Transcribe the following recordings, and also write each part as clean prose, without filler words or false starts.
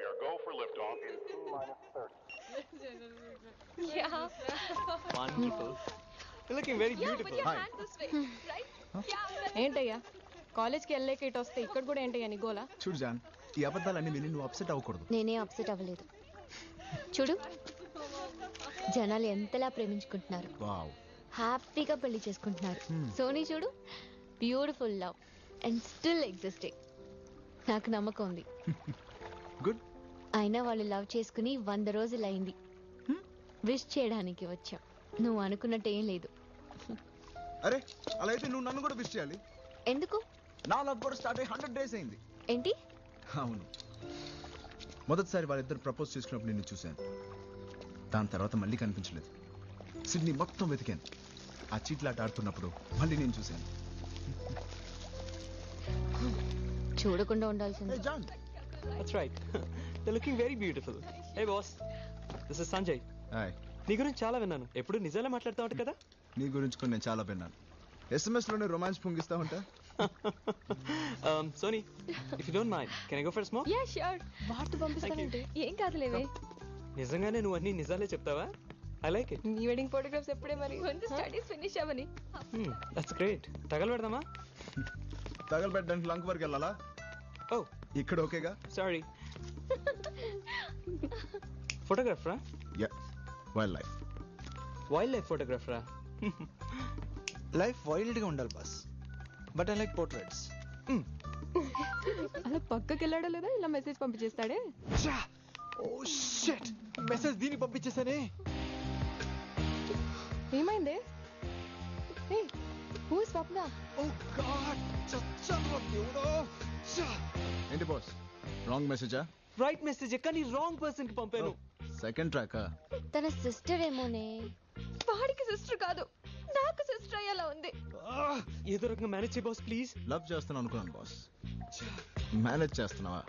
We are go for liftoff in T-30. Yeah. Wonderful. You're looking very Yeah, beautiful. put your hand this way, right? Yeah. ఏంటయ్యా కాలేజ్కి వెళ్ళలేక ఇటు వస్తే ఇక్కడ కూడా ఏంటయ్యా నీ గోలా? చూడు జాన్, ఈ అబద్ధాలన్నీ విని నువ్వు అప్సెట్ అవ్వకూడదు. నేనే అప్సెట్ అవ్వలేదు. చూడు జనాలు ఎంతలా ప్రేమించుకుంటున్నారు, వావ్, హ్యాపీగా పెళ్లి చేసుకుంటున్నారు. సోనీ చూడు, beautiful love and still existing. నాకు నమ్మకం ఉంది. గుడ్. అయినా వాళ్ళు లవ్ చేసుకుని 100 రోజులు అయింది. విష్ చేయడానికి వచ్చా. నువ్వు అనుకున్నట్టు ఏం లేదు. అరే అలా అయితే నువ్వు నన్ను కూడా విష్ చేయాలి. ఎందుకు? నా లవ్ కూడా స్టార్ట్ అయ్యి 100 days అయింది. ఏంటి? అవును, మొదటిసారి వాళ్ళిద్దరు ప్రపోజ్ చేసుకున్నప్పుడు నిన్ను చూశాను. దాని తర్వాత మళ్ళీ కనిపించలేదు. సిడ్నీ మొత్తం వెతికాను. ఆ చీట్లాట ఆడుతున్నప్పుడు మళ్ళీ నేను చూశాను. చూడకుండా ఉండాల్సింది. Hey, John. That's right. They're looking very beautiful. Hey boss, this is Sanjay. Hi. నీ గురించి చాలా విన్నాను. ఎప్పుడు నిజాలే మాట్లాడుతూ ఉంటా కదా. నీ గురించి కూడా నేను చాలా విన్నాను. SMS లోనే రొమాన్స్ పొంగిస్తా ఉంటా. Sony, if you don't mind, can I go for a smoke? Yeah, sure. వార్త పంపిస్తానంటే ఏం కాదులేవే. నిజంగానే నువ్వు అన్ని నిజాలే చెప్తావా? I like it. నీ వెడ్డింగ్ ఫోటోగ్రాఫ్స్ ఎప్పుడే మరి? ముందు స్టడీస్ ఫినిష్ అవ్వని. That's great. తగలబెడదామా? తగలబెట్టడానికి లంక్ వరకు వెళ్ళాలా? Oh, ఇక్కడ ఓకేగా? sorry. ఫోటోగ్రాఫరా? Yeah, wildlife. Wildlife ఫోటోగ్రాఫరా? లైఫ్ వైల్డ్గా ఉండాలి boss, but I like portraits. అలా పక్కకి వెళ్ళాడో లేదా ఇలా మెసేజ్ పంపించేస్తాడే. ఓ షిట్, మెసేజ్ దీనికి పంపించేసానే. ఏమైంది? Who is Swapna? Oh God, చచ్చా దేవుడా. ఏంటి బాస్, రాంగ్ మెసేజా? రైట్ మెసేజ్ కానీ రాంగ్ పర్సన్ కి పంపాను. సెకండ్ ట్రాకా? తన సిస్టర్ ఏమోనే. వాడికి సిస్టర్ కాదు, నాకు సిస్టర్ అయ్యేలా ఉంది. ఏదో రకంగా మేనేజ్ చేయి బాస్ ప్లీజ్. లవ్ చేస్తున్నాను అనుకున్నాను బాస్. మేనేజ్ చేస్తున్నావా?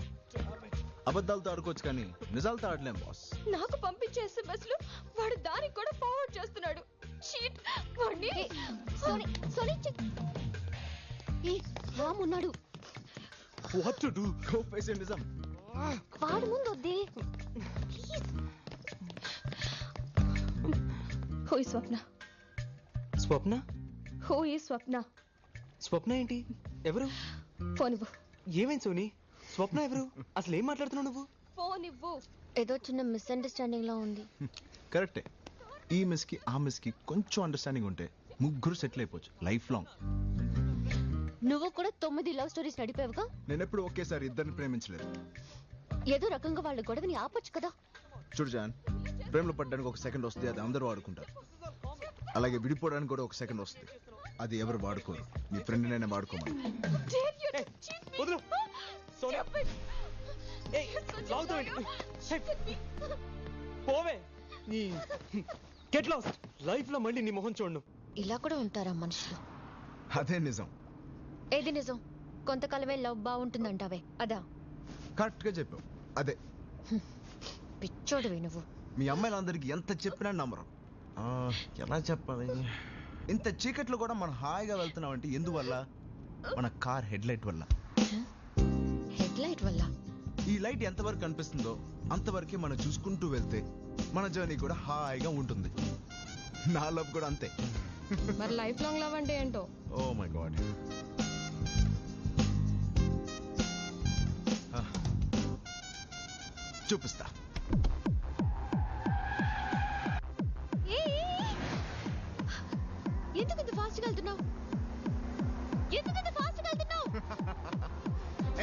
అబద్ధాలతో ఆడుకోవచ్చు కానీ నిజాలతో ఆడలేం బాస్. నాకు పంపించే SMS లు వాడు దానికి కూడా ఫార్వర్డ్ చేస్తున్నాడు. చీట్. వాడిని సోనీ సోనీ రామ్ ఉన్నాడు. What to do? Go face it. నిజం వాడు ముందు వద్దే please. Who is Swapna? Swapna? Who is Swapna? Swapna ఏంటి? ఎవరు? ఫోన్ ఇవ్వు. ఏమైంది సోనీ? స్వప్న ఎవరు? అసలు ఏం మాట్లాడుతున్నావు నువ్వు? ఫోన్ ఇవ్వు. ఏదో చిన్న మిస్అండర్స్టాండింగ్ లా ఉంది. కరెక్టే. ఈ మిస్ కి ఆ మిస్ కి కొంచెం అండర్స్టాండింగ్ ఉంటే ముగ్గురు సెటిల్ అయిపోవచ్చు లైఫ్ లాంగ్. నువ్వు కూడా 9 లవ్ స్టోరీస్ నడిపావుగా. నేను ఎప్పుడు ఒకేసారి ఇద్దరిని ప్రేమించలేదు. ఏదో రకంగా వాళ్ళ గొడవని ఆపొచ్చు కదా. చూడు జాన్, ప్రేమలో పడ్డానికి ఒక సెకండ్ వస్తుంది, అది అందరూ వాడుకుంటారు. అలాగే విడిపోవడానికి కూడా ఒక సెకండ్ వస్తుంది, అది ఎవరు వాడుకోరు. నీ ఫ్రెండ్ నైనా వాడుకోమని. వదలు సోనీ. ఏయ్ లాగుతావేంటి? పోవే. నీ గెట్ లాస్ట్. లైఫ్ లో మళ్ళీ నీ మొహం చూడను. ఇలా కూడా ఉంటారా మనుషులు? అదే నిజం. ఏది నిజం? కొంతకాలమే లవ్ బాగుంటుందంటావే అదా? కరెక్ట్ గా చెప్పావు, అదే. పిచ్చోడివి నువ్వు. మీ అమ్మాయిలందరికీ ఎంత చెప్పినా నమ్మరు. ఎలా చెప్పాలి? ఇంత చీకట్లో కూడా మనం హాయిగా వెళ్తున్నాం అంటే ఎందువల్ల? మన కార్ హెడ్ లైట్ వల్ల. హెడ్ లైట్ వల్ల? ఈ లైట్ ఎంతవరకు కనిపిస్తుందో అంతవరకే మనం చూసుకుంటూ వెళ్తే మన జర్నీ కూడా హాయిగా ఉంటుంది. నా లవ్ కూడా అంతే. మరి లైఫ్ లాంగ్ లవ్ అంటే ఏంటో? Oh my God. చూపిస్తా. ఎందుకు ఇంత ఫాస్ట్ గా వెళ్తున్నావు? ఎందుకు ఇంత ఫాస్ట్ గా వెళ్తున్నావు?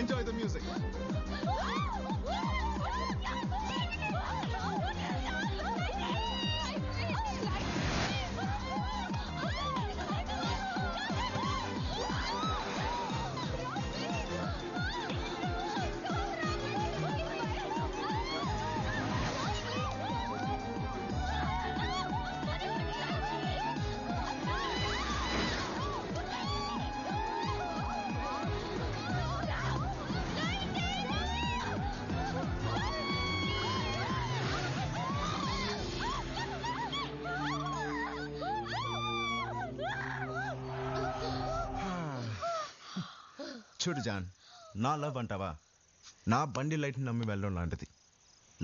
Enjoy the music. చూడు జాన్, నా లవ్ అంటావా నా బండి లైట్ నమ్మి వెళ్ళడం లాంటిది.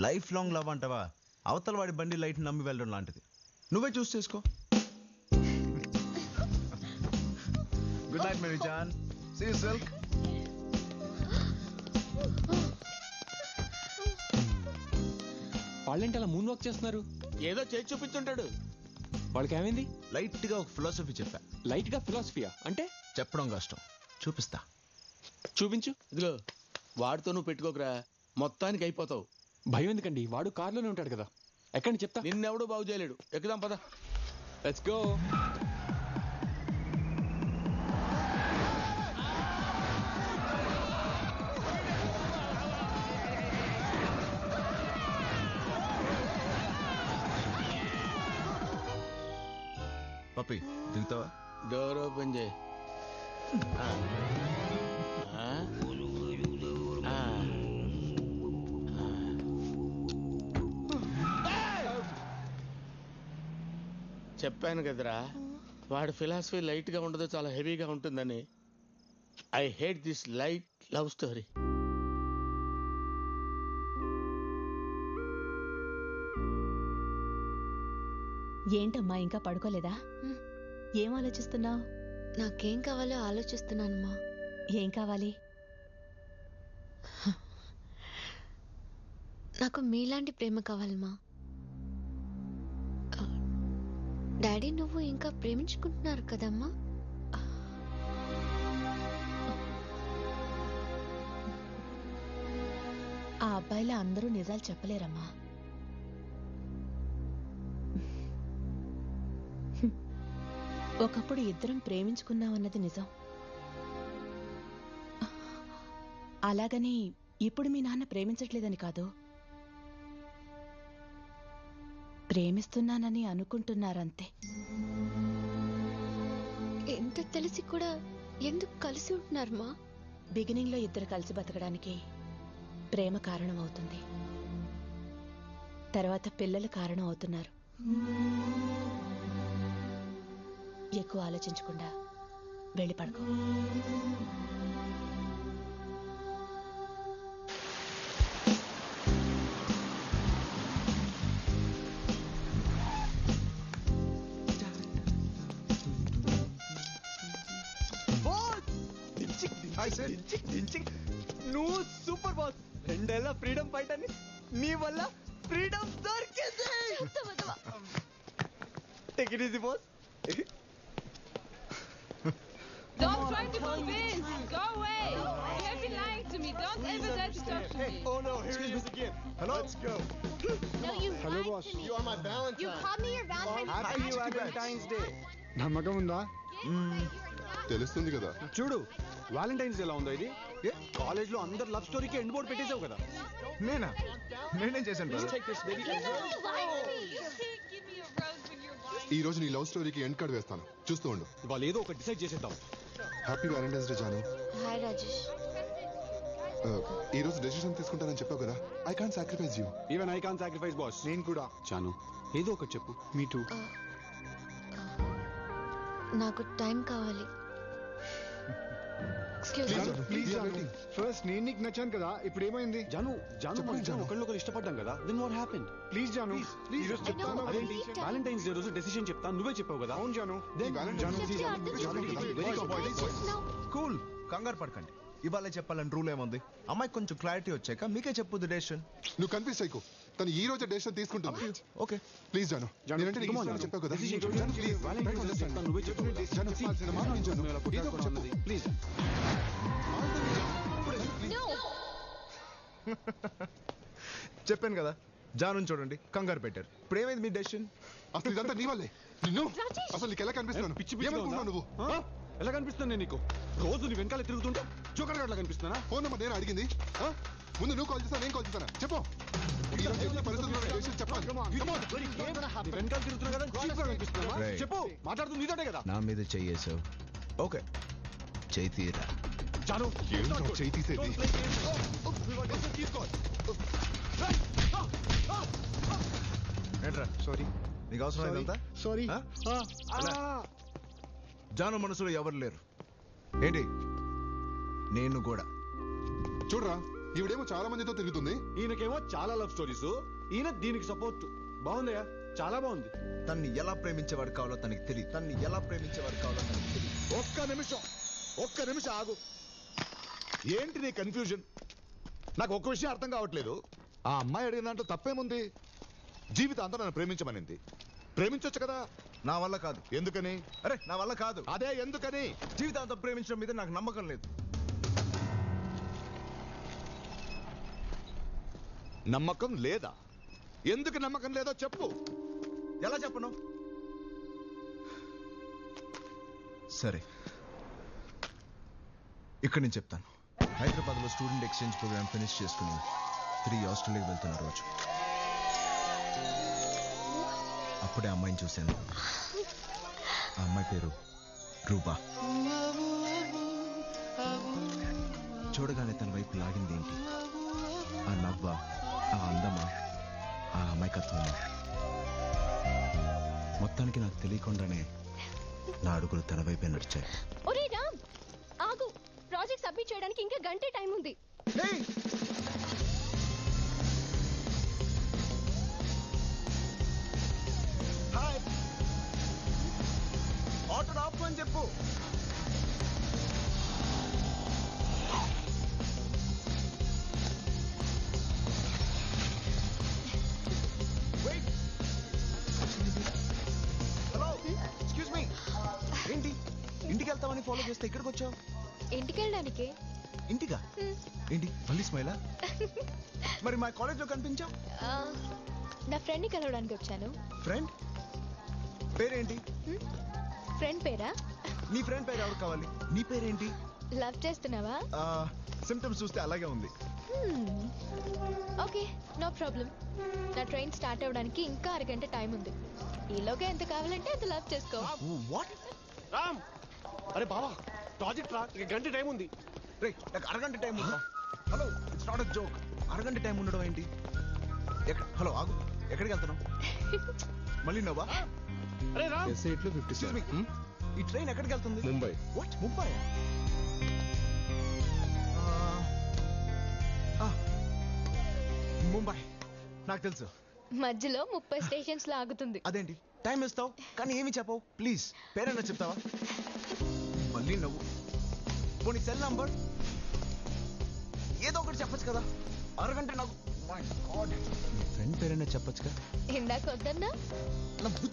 లైఫ్ లాంగ్ లవ్ అంటావా? అవతల వాడి బండి లైట్ నమ్మి వెళ్ళడం లాంటిది. నువ్వే చూస్ చేసుకో. Good night Mary John. See you silk. వాళ్ళేంటి అలా మూన్ వాక్ చేస్తున్నారు? ఏదో చేసి చూపించుంటాడు. వాళ్ళకి ఏమైంది? లైట్ గా ఒక ఫిలాసఫీ చెప్పా. లైట్ గా ఫిలాసఫియా అంటే? చెప్పడం కష్టం, చూపిస్తా. చూపించు. ఇదిగో వాడితో నువ్వు పెట్టుకోకరా, మొత్తానికి అయిపోతావు. భయం ఎందుకండి? వాడు కార్లోనే ఉంటాడు కదా. ఎక్కడి చెప్తా. నిన్నెవడూ బాగు చేయలేడు. ఎక్కుదాం పద. Let's go. పప్పి దిగుతావా? డోర్ ఓపెన్ చేయి. చెప్పాను కదరా, వాడి ఫిలాసఫీ లైట్ గా ఉండదు, చాలా హెవీగా ఉంటుందని. I hate this light love story. ఏంటమ్మా ఇంకా పడుకోలేదా? ఏం ఆలోచిస్తున్నావు? నాకేం కావాలో ఆలోచిస్తున్నానమ్మా. ఏం కావాలి? నాకు మీలాంటి ప్రేమ కావాలమ్మా. డాడీ నువ్వు ఇంకా ప్రేమించుకుంటున్నారు కదమ్మా? ఆ అబ్బాయిల అందరూ నిజాలు చెప్పలేరమ్మా. ఒకప్పుడు ఇద్దరం ప్రేమించుకున్నామన్నది నిజం. అలాగని ఇప్పుడు మీ నాన్న ప్రేమించట్లేదని కాదు, ప్రేమిస్తున్నానని అనుకుంటున్నారంతే. ఎంత తెలిసి కూడా ఎందుకు కలిసి ఉంటున్నారమ్మా? బిగినింగ్ లో ఇద్దరు కలిసి బతకడానికి ప్రేమ కారణం అవుతుంది, తర్వాత పిల్లలు కారణం అవుతున్నారు. ఎక్కువ ఆలోచించకుండా వెళ్ళి పడుకో. నువ్వు సూపర్ బాస్. 2 ఏళ్ల ఫ్రీడమ్ ఫైట్ అని నీ వల్ల ఫ్రీడమ్ దొరికింది. Take it easy boss. Don't try to convince. Go away. You have been lying to me. Don't ever dare to talk to me. Oh no, here he is again. Hello. Let's go. No, you lied to me. You are my Valentine. You called me your Valentine's Happy Valentine's Day. నమ్మకం ఉందా? తెలుస్తుంది కదా. చూడు Valentine's ఎలా ఉందో ఇది. College లో అందరు లవ్ స్టోరీకి ఎండ్ బోర్డ్ పెట్టేసావు కదా. నేనేం చేశాను brother? Take this baby. You lied to me. You didn't give me a rose when you were lying. ఈ రోజు నీ లవ్ స్టోరీకి ఎండ్ కార్డ్ వేస్తాను, చూస్తూ ఉండు. ఇవాళ ఏదో ఒకటి డిసైడ్ చేసేద్దాం. హ్యాపీ వ్యాలంటైన్స్ డే జాను. Hi, Rajesh. ఈ రోజు డెసిషన్ తీసుకుంటానని చెప్పావు కదా. I can't sacrifice you. Even I can't sacrifice boss. నేను కూడా. చాను ఏదో ఒకటి చెప్పు. Me too. నాకు టైం కావాలి. Excuse me. ప్లీజ్ ఫస్ట్ నేను నీకు నచ్చాను కదా, ఇప్పుడు ఏమైంది? జాను ఒకళ్ళొకరు ఇష్టపడ్డాం కదా. Then what happened? ప్లీజ్ జాను, ఈ రోజు చెప్తాను. అదేంటి వాలంటైన్స్ డే రోజు డెసిషన్ చెప్తాను, నువ్వే చెప్పావు కదా. అవును జాను. కూల్, కంగారు పడకండి. ఇవాళ చెప్పాలని రూల్ ఏముంది? అమ్మాయి కొంచెం క్లారిటీ వచ్చాక మీకే చెప్పుద్ది డెసిషన్. నువ్వు కన్ఫ్యూజ్ అయ్యకు, తను ఈ రోజు డెసిషన్ తీసుకుంటుంది. ఓకే ప్లీజ్ జాను, నేనంటే నీకు ఇష్టం అని చెప్పావు కదా. నువ్వే చెప్పావు కదా. ప్లీజ్ చెప్పాను కదా, జాను చూడండి కంగారు పెట్టారు. ఇప్పుడు ఏమైంది మీ డెసిషన్? అసలు ఇదంతా నీ వల్లే. నిన్ను అసలు నీకు ఎలా కనిపిస్తున్నాను? పిచ్చి ఏమనుకున్నావు నువ్వు? ఎలా కనిపిస్తాను నేను నీకు? రోజు నీ వెనకాల తిరుగుతుంటా జోకర్ గట్లా కనిపిస్తానా? ఫోన్ నెంబర్ నేను అడిగింది. ముందు నువ్వు కాల్ చేస్తా, నేను కాల్ చేస్తానా? చెప్పు. ఈ రోజు ఎన్ని పరిస్థితుల్లో డెసిషన్ చెప్పాలి. వెనకాల తిరుగుతున్నా కదా, చీప్ గా కనిపిస్తున్నా? Right. చెప్పు, మాట్లాడుతుంది నీతోటే కదా. నా మీద చెయ్యేసావు. ఓకే, చెయ్యి తీరా. చాలు ఏంటో చేయి తీసేది. ఏంట్రా సారీ నీకు అవసరం ఇదంతా? సారీ. జాను మనసులో ఎవరు లేరు ఏంటి? నేను కూడా. చూడరా, ఈవిడేమో చాలా మందితో తిరుగుతుంది. ఈయనకేమో చాలా లవ్ స్టోరీస్, ఈయన దీనికి సపోర్ట్. బాగుందయ్యా, చాలా బాగుంది. తన్ని ఎలా ప్రేమించేవాడు కావాలో తనకి తెలియదు. ఒక్క నిమిషం ఆగు. ఏంటి నీ కన్ఫ్యూజన్? నాకు ఒక్క విషయం అర్థం కావట్లేదు. ఆ అమ్మాయి అడిగిన దాంట్లో తప్పేముంది? జీవితాంతం నన్ను ప్రేమించమనింది. ప్రేమించొచ్చు కదా. నా వల్ల కాదు. ఎందుకని? అరే నా వల్ల కాదు. అదే ఎందుకని? జీవితాంతం ప్రేమించడం మీద నాకు నమ్మకం లేదు. నమ్మకం లేదా? ఎందుకు నమ్మకం లేదో చెప్పు. ఎలా చెప్పను? సరే, ఇక్కడ నేను చెప్తాను. హైదరాబాద్లో స్టూడెంట్ ఎక్స్చేంజ్ ప్రోగ్రామ్ ఫినిష్ చేసుకుని తిరిగి ఆస్ట్రేలియాకి వెళ్తున్న రోజు అప్పుడే అమ్మాయిని చూశాను. ఆ అమ్మాయి పేరు రూపా. చూడగానే తన వైపు లాగింది ఏంటి? ఆ నవ్వ, ఆ అందమా, ఆ అమాయకత్వమా? మొత్తానికి నాకు తెలియకుండానే నా అడుగులు తన వైపే నడిచాయి. ఒరే రామ్, ఆగు. ప్రాజెక్ట్ సబ్మిట్ చేయడానికి ఇంకా గంటే టైం ఉంది. హాయ్, ఆటో ఆపు అని చెప్పు. Hello, excuse me. ఏంటి ఇంటికి వెళ్తామని ఫాలో చేస్తే ఇక్కడికి వచ్చావు? ఇంటికి వెళ్ళడానికి. ఇంటిగా? ఏంటి మళ్ళీ స్మైలా? మరి మా కాలేజ్లో కనిపించావు. నా ఫ్రెండ్ని కలవడానికి వచ్చాను. ఫ్రెండ్ పేరేంటి? ఫ్రెండ్ పేరా? నీ ఫ్రెండ్ పేరు ఎవరు కావాలి? నీ పేరేంటి? లవ్ చేస్తున్నావా? సిమ్టమ్స్ చూస్తే అలాగే ఉంది. Okay, no problem. నా ట్రైన్ స్టార్ట్ అవ్వడానికి ఇంకా అరగంట టైం ఉంది. ఈలోగా ఎంత కావాలంటే అంత లవ్ చేసుకో. వాట్? రామ్, అరే బావా, ప్రాజెక్ట్ రా, ఇక గంట టైం ఉంది. రే, నాకు అరగంట టైం ఉందా? Hello, it's not a joke. అరగంట టైం ఉండడం ఏంటి? హలో ఆగు, ఎక్కడికి వెళ్తున్నావు? మళ్ళీ నవ్వా? అరే రామ్, ఎస్ఐట్లో 57. ఈ ట్రైన్ ఎక్కడికి వెళ్తుంది? ముంబై. వాట్, ముంబై? ముంబై నాకు తెలుసు. మధ్యలో 30 స్టేషన్స్ లో ఆగుతుంది. అదేంటి టైం ఇస్తావు కానీ ఏమి చెప్పవు? ప్లీజ్ పేరైనా చెప్తావా? మళ్ళీ నవ్వు. పోనీ సెల్ నంబర్ ఏదో ఒకటి చెప్పొచ్చు కదా. అరగంట నాకు ఫ్రెండ్ పేరైనా చెప్పొచ్చుగా. ఇందాక వద్దన్నా? నా బుద్ధి